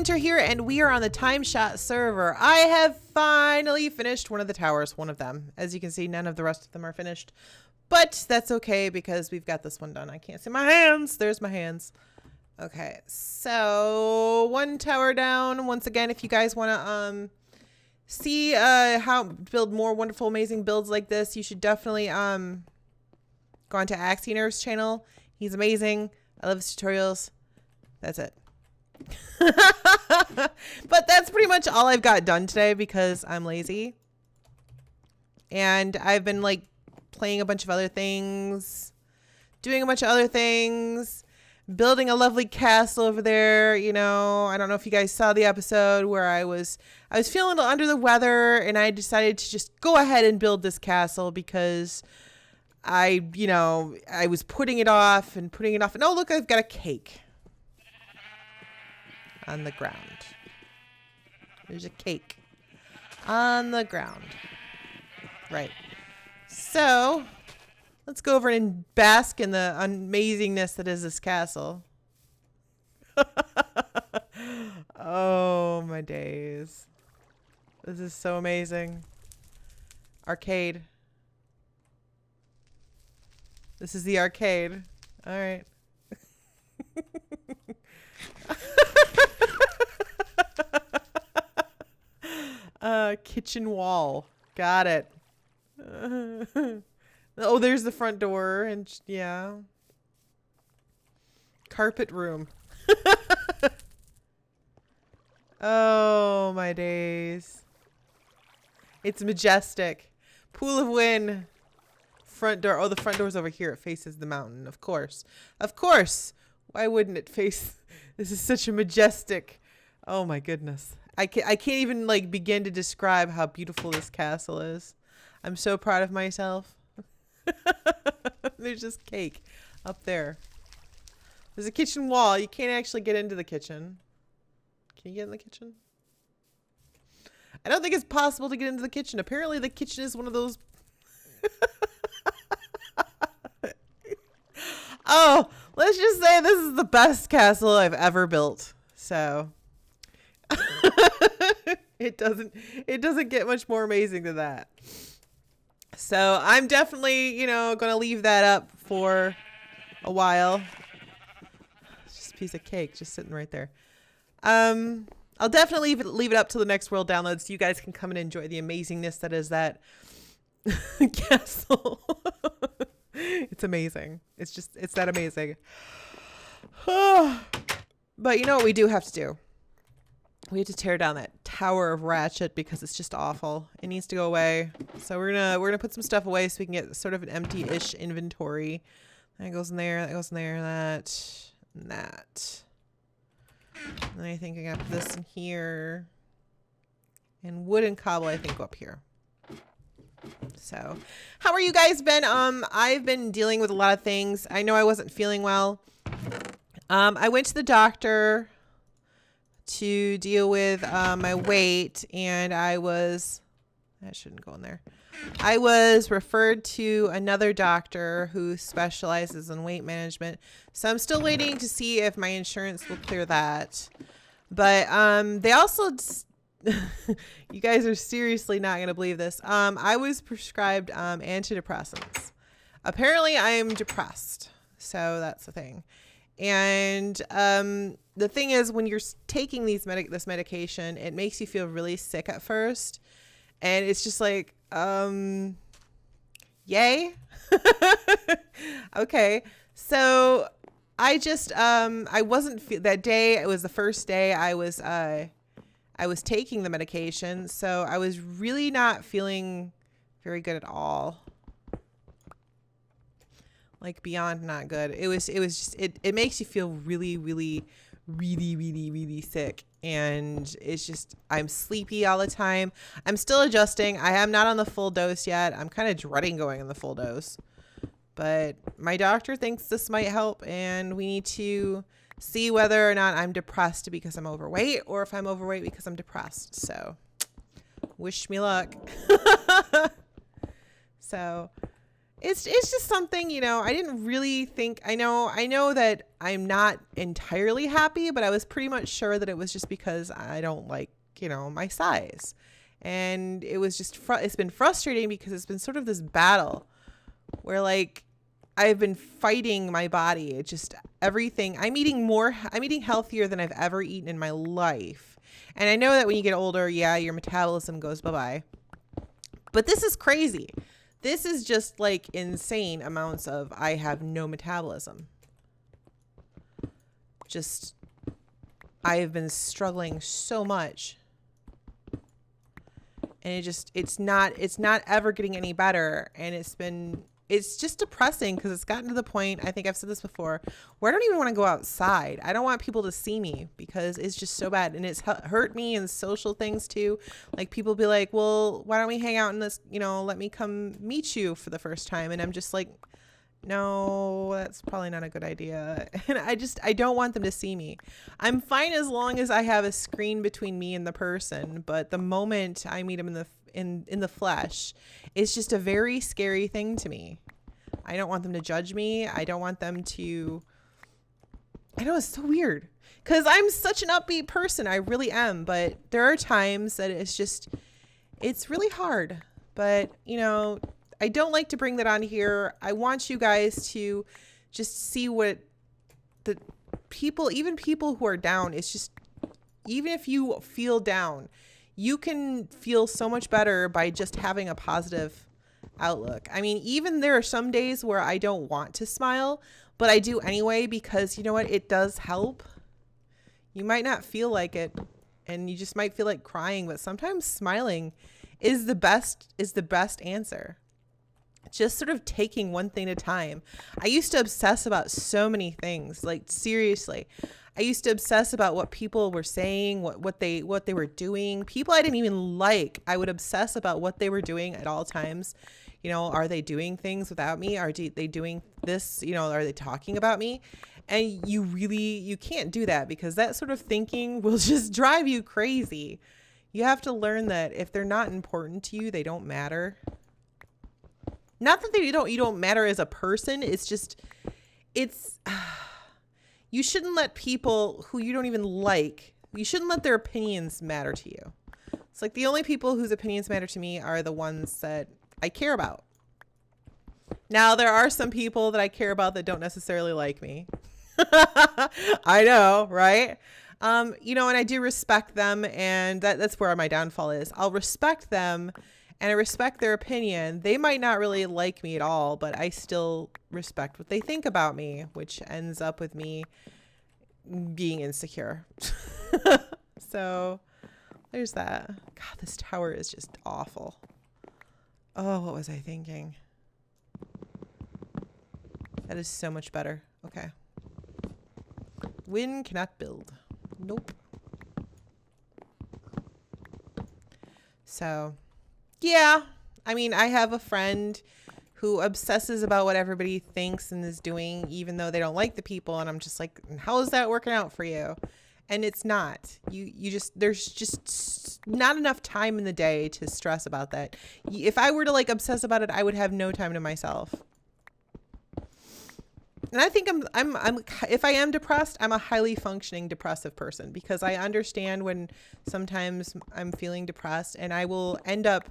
Wyntr here, and we are on the TimeShot server. I have finally finished one of the towers, one of them. As you can see, none of the rest of them are finished. But that's okay because we've got this one done. I can't see my hands. There's my hands. Okay, so one tower down. Once again, if you guys want to see how build more wonderful, amazing builds like this, you should definitely go onto Axioner's channel. He's amazing. I love his tutorials. That's it. But that's pretty much all I've got done today because I'm lazy. And I've been like playing a bunch of other things, doing a bunch of other things, building a lovely castle over there. You know, I don't know if you guys saw the episode where I was feeling under the weather and I decided to just go ahead and build this castle because I was putting it off and putting it off. And oh, look, I've got a cake on the ground. There's a cake on the ground. Right. So let's go over and bask in the amazingness that is this castle. Oh my days. This is so amazing. Arcade. This is the arcade. All right. Kitchen wall. Got it. Oh, there's the front door and yeah. Carpet room. Oh my days. It's majestic. Pool of wind. Front door. Oh, the front door's over here. It faces the mountain. Of course. Of course. Why wouldn't it face? This is such a majestic. Oh my goodness. I can't even like begin to describe how beautiful this castle is. I'm so proud of myself. There's just cake up there. There's a kitchen wall. You can't actually get into the kitchen. Can you get in the kitchen? I don't think it's possible to get into the kitchen. Apparently the kitchen is one of those. Oh, let's just say this is the best castle I've ever built. So it doesn't get much more amazing than that. So I'm definitely, going to leave that up for a while. It's just a piece of cake just sitting right there. I'll definitely leave it up till the next world download so you guys can come and enjoy the amazingness that is that castle. It's amazing. It's that amazing. But you know what we do have to do? We have to tear down that tower of ratchet because it's just awful. It needs to go away. So we're gonna put some stuff away so we can get sort of an empty-ish inventory. That goes in there. That goes in there. That. And that. And I think I got this in here. And wood and cobble I think go up here. So, how are you guys been? I've been dealing with a lot of things. I know I wasn't feeling well. I went to the doctor to deal with my weight, and that shouldn't go in there. I was referred to another doctor who specializes in weight management. So I'm still waiting to see if my insurance will clear that. But they also, you guys are seriously not going to believe this. I was prescribed antidepressants. Apparently I am depressed. So that's the thing. And the thing is, when you're taking this medication, it makes you feel really sick at first. And it's just like, yay. Okay. So I just, I wasn't, that day, it was the first day I was taking the medication. So I was really not feeling very good at all. Like beyond not good. It was just, it makes you feel really, really, really, really, really sick. And it's just, I'm sleepy all the time. I'm still adjusting. I am not on the full dose yet. I'm kind of dreading going on the full dose. But my doctor thinks this might help, and we need to see whether or not I'm depressed because I'm overweight or if I'm overweight because I'm depressed. So wish me luck. So it's just something, you know, I didn't really think, I know that I'm not entirely happy, but I was pretty much sure that it was just because I don't like, you know, my size. And it was just, it's been frustrating because it's been sort of this battle where like, I've been fighting my body. It's just everything. I'm eating healthier than I've ever eaten in my life. And I know that when you get older, yeah, your metabolism goes bye-bye. But this is crazy. This is just like insane amounts of I have no metabolism. Just, I have been struggling so much. And it's not ever getting any better. And it's just depressing because it's gotten to the point, I think I've said this before, where I don't even want to go outside. I don't want people to see me because it's just so bad. And it's hurt me in social things too. Like people be like, well, why don't we hang out in this, you know, let me come meet you for the first time. And I'm just like, no, that's probably not a good idea. And I don't want them to see me. I'm fine as long as I have a screen between me and the person. But the moment I meet them in the flesh, it's just a very scary thing to me. I don't want them to judge me. I don't want them to, I know it's so weird because I'm such an upbeat person. I really am. But there are times that it's really hard. But, you know, I don't like to bring that on here. I want you guys to just see what the people, even people who are down, it's just, even if you feel down, you can feel so much better by just having a positive outlook. I mean, even there are some days where I don't want to smile, but I do anyway, because you know what? It does help. You might not feel like it and you just might feel like crying, but sometimes smiling is the best answer. Just sort of taking one thing at a time. I used to obsess about so many things, like seriously. I used to obsess about what people were saying, what they were doing. People I didn't even like, I would obsess about what they were doing at all times. You know, are they doing things without me? Are they doing this? You know, are they talking about me? And you can't do that because that sort of thinking will just drive you crazy. You have to learn that if they're not important to you, they don't matter. Not that you don't matter as a person. It's just, you shouldn't let people who you don't even like, you shouldn't let their opinions matter to you. It's like the only people whose opinions matter to me are the ones that I care about. Now, there are some people that I care about that don't necessarily like me. I know, right? You know, and I do respect them, and that's where my downfall is. I'll respect them. And I respect their opinion. They might not really like me at all, but I still respect what they think about me, which ends up with me being insecure. So there's that. God, this tower is just awful. Oh, what was I thinking? That is so much better. Okay. Win cannot build. Nope. So... yeah, I mean, I have a friend who obsesses about what everybody thinks and is doing, even though they don't like the people. And I'm just like, how is that working out for you? And it's not. There's just not enough time in the day to stress about that. If I were to like obsess about it, I would have no time to myself. And I think if I am depressed, I'm a highly functioning depressive person because I understand when sometimes I'm feeling depressed and I will end up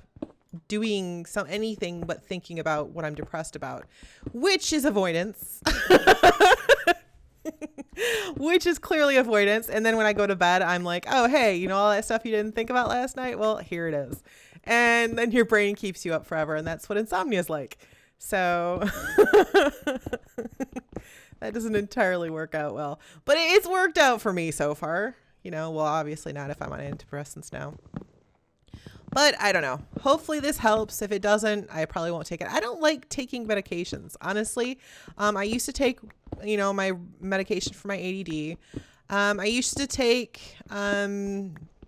doing anything but thinking about what I'm depressed about, which is avoidance, which is clearly avoidance. And then when I go to bed, I'm like, oh, hey, you know, all that stuff you didn't think about last night? Well, here it is. And then your brain keeps you up forever. And that's what insomnia is like. So that doesn't entirely work out well, but it's worked out for me so far. You know, well, obviously not if I'm on antidepressants now, but I don't know. Hopefully this helps. If it doesn't, I probably won't take it. I don't like taking medications, honestly. I used to take, you know, my medication for my ADD. I used to take,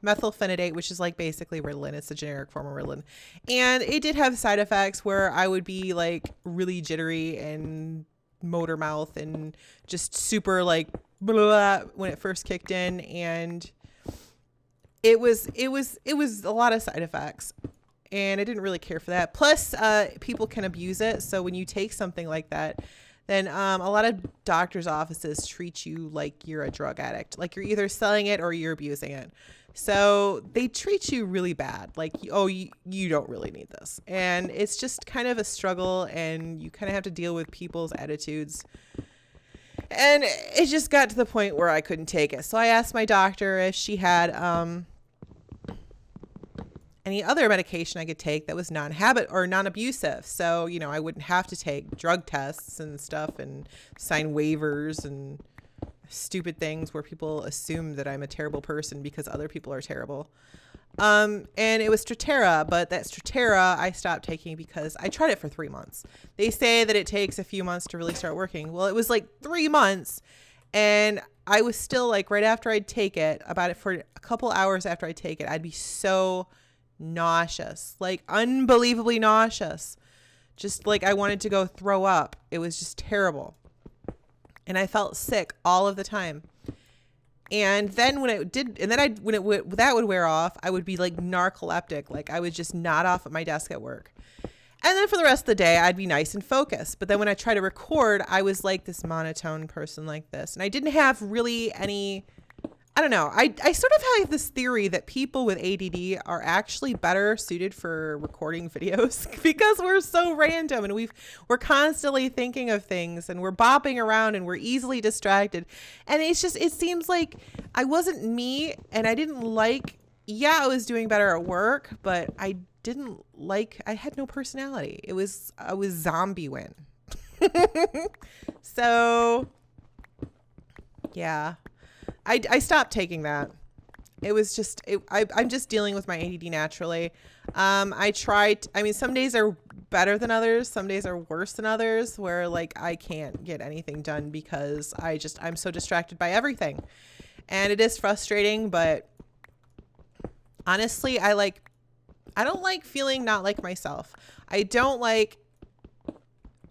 methylphenidate, which is like basically Ritalin. It's a generic form of Ritalin. And it did have side effects where I would be like really jittery and motor mouth and just super like blah, blah, blah, when it first kicked in. And it was a lot of side effects. and I didn't really care for that. Plus, people can abuse it. So when you take something like that, then a lot of doctors' offices treat you like you're a drug addict. Like you're either selling it or you're abusing it. So they treat you really bad. Like, oh, you don't really need this. And it's just kind of a struggle, and you kind of have to deal with people's attitudes. And it just got to the point where I couldn't take it. So I asked my doctor if she had any other medication I could take that was non-habit or non-abusive. So, you know, I wouldn't have to take drug tests and stuff and sign waivers and stupid things where people assume that I'm a terrible person because other people are terrible. And it was Strattera, but that Strattera I stopped taking because I tried it for 3 months. They say that it takes a few months to really start working. Well, it was like 3 months, and I was still like, right after I'd take it, about it for a couple hours after I take it, I'd be so nauseous, like unbelievably nauseous. Just like I wanted to go throw up. It was just terrible. And I felt sick all of the time. And then when it did, and then that would wear off, I would be like narcoleptic. Like I would just nod off at my desk at work. And then for the rest of the day, I'd be nice and focused. But then when I try to record, I was like this monotone person like this. And I didn't have really any, I don't know. I sort of have this theory that people with ADD are actually better suited for recording videos because we're so random and we're constantly thinking of things and we're bopping around and we're easily distracted. And it seems like I wasn't me, and I didn't like, yeah, I was doing better at work, but I had no personality. I was zombie Win. So yeah. I stopped taking that. It was just, I'm just dealing with my ADD naturally. Some days are better than others. Some days are worse than others, where like I can't get anything done because I'm so distracted by everything. And it is frustrating, but honestly, I don't like feeling not like myself. I don't like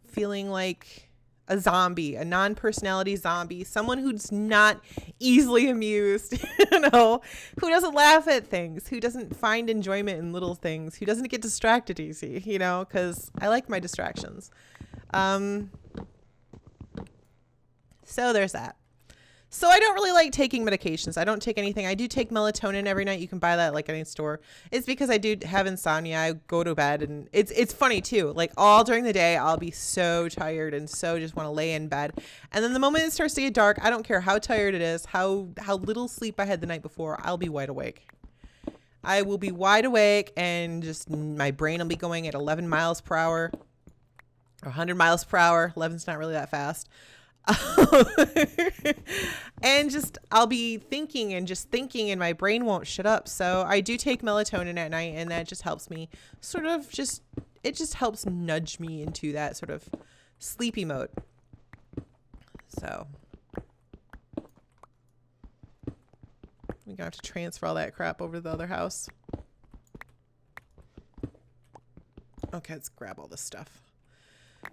feeling like a zombie, a non-personality zombie, someone who's not easily amused, who doesn't laugh at things, who doesn't find enjoyment in little things, who doesn't get distracted easy, because I like my distractions. So there's that. So I don't really like taking medications. I don't take anything. I do take melatonin every night. You can buy that at like any store. It's because I do have insomnia. I go to bed, and it's funny too. Like all during the day, I'll be so tired and so just want to lay in bed. And then the moment it starts to get dark, I don't care how tired it is, how little sleep I had the night before, I'll be wide awake. I will be wide awake, and just my brain will be going at 11 miles per hour or 100 miles per hour. 11's not really that fast. And just I'll be thinking and thinking, and my brain won't shut up. So I do take melatonin at night, and that just helps me it just helps nudge me into that sort of sleepy mode. So we're gonna have to transfer all that crap over to the other house. Okay, let's grab all this stuff.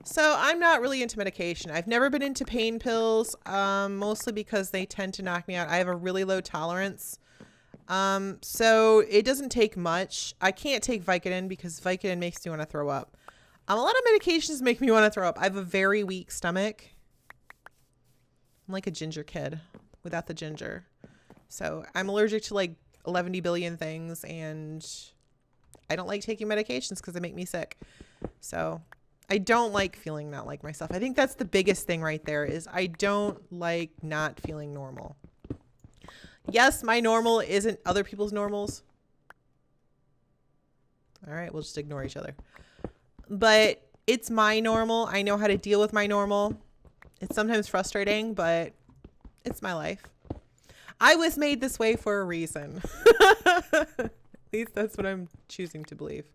So I'm not really into medication. I've never been into pain pills, mostly because they tend to knock me out. I have a really low tolerance. So it doesn't take much. I can't take Vicodin because Vicodin makes me want to throw up. A lot of medications make me want to throw up. I have a very weak stomach. I'm like a ginger kid without the ginger. So I'm allergic to like 11 billion things, and I don't like taking medications because they make me sick. So I don't like feeling not like myself. I think that's the biggest thing right there, is I don't like not feeling normal. Yes, my normal isn't other people's normals. All right, we'll just ignore each other. But it's my normal. I know how to deal with my normal. It's sometimes frustrating, but it's my life. I was made this way for a reason. At least that's what I'm choosing to believe.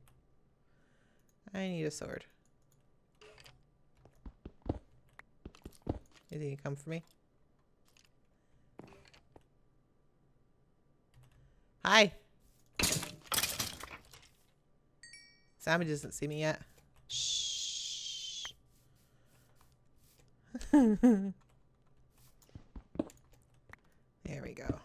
I need a sword. You think you come for me? Hi. Sammy doesn't see me yet. Shh. There we go.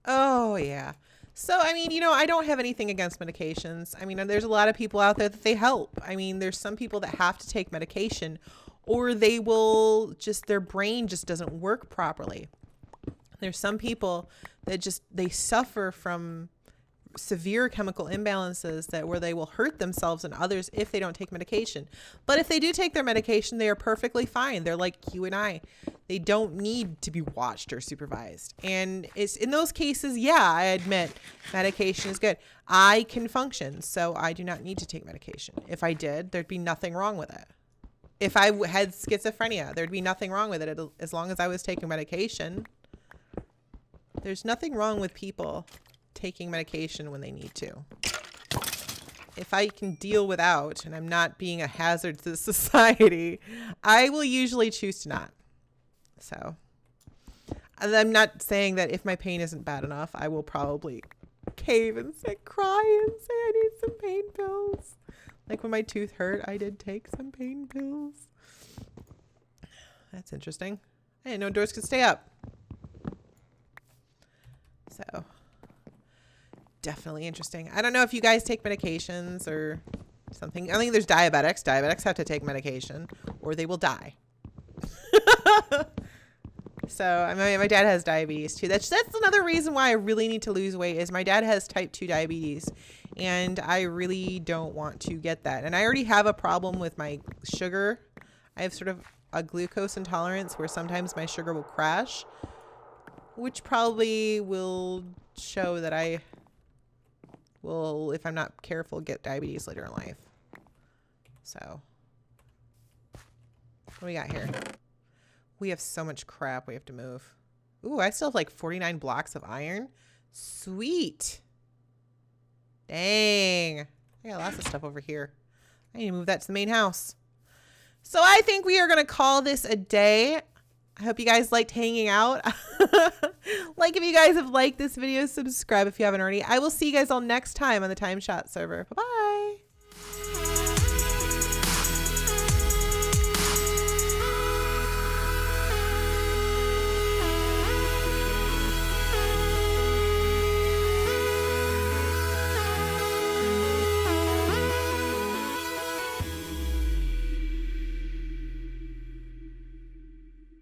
Oh, yeah. So, I mean, you know, I don't have anything against medications. I mean, there's a lot of people out there that they help. I mean, there's some people that have to take medication or they will just, their brain just doesn't work properly. There's some people that just, they suffer from severe chemical imbalances that where they will hurt themselves and others if they don't take medication. But if they do take their medication, they are perfectly fine. They're like you and I. They don't need to be watched or supervised. And it's in those cases, yeah, I admit medication is good. I can function, so I do not need to take medication. If I did, there'd be nothing wrong with it. If I had schizophrenia, there'd be nothing wrong with it as long as I was taking medication. There's nothing wrong with people taking medication when they need to. If I can deal without and I'm not being a hazard to society, I will usually choose to not. So I'm not saying that if my pain isn't bad enough, I will probably cave and cry and say I need some pain pills. Like when my tooth hurt, I did take some pain pills. That's interesting. I didn't know doors could stay up. So definitely interesting. I don't know if you guys take medications or something. I think there's diabetics. Diabetics have to take medication or they will die. So my dad has diabetes too. That's another reason why I really need to lose weight is my dad has type 2 diabetes and I really don't want to get that. And I already have a problem with my sugar. I have sort of a glucose intolerance where sometimes my sugar will crash, which probably will show that I will, if I'm not careful, get diabetes later in life. So what do we got here? We have so much crap we have to move. Ooh, I still have like 49 blocks of iron. Sweet. Dang. I got lots of stuff over here. I need to move that to the main house. So I think we are going to call this a day. I hope you guys liked hanging out. Like if you guys have liked this video, subscribe if you haven't already. I will see you guys all next time on the TimeShot server. Bye-bye.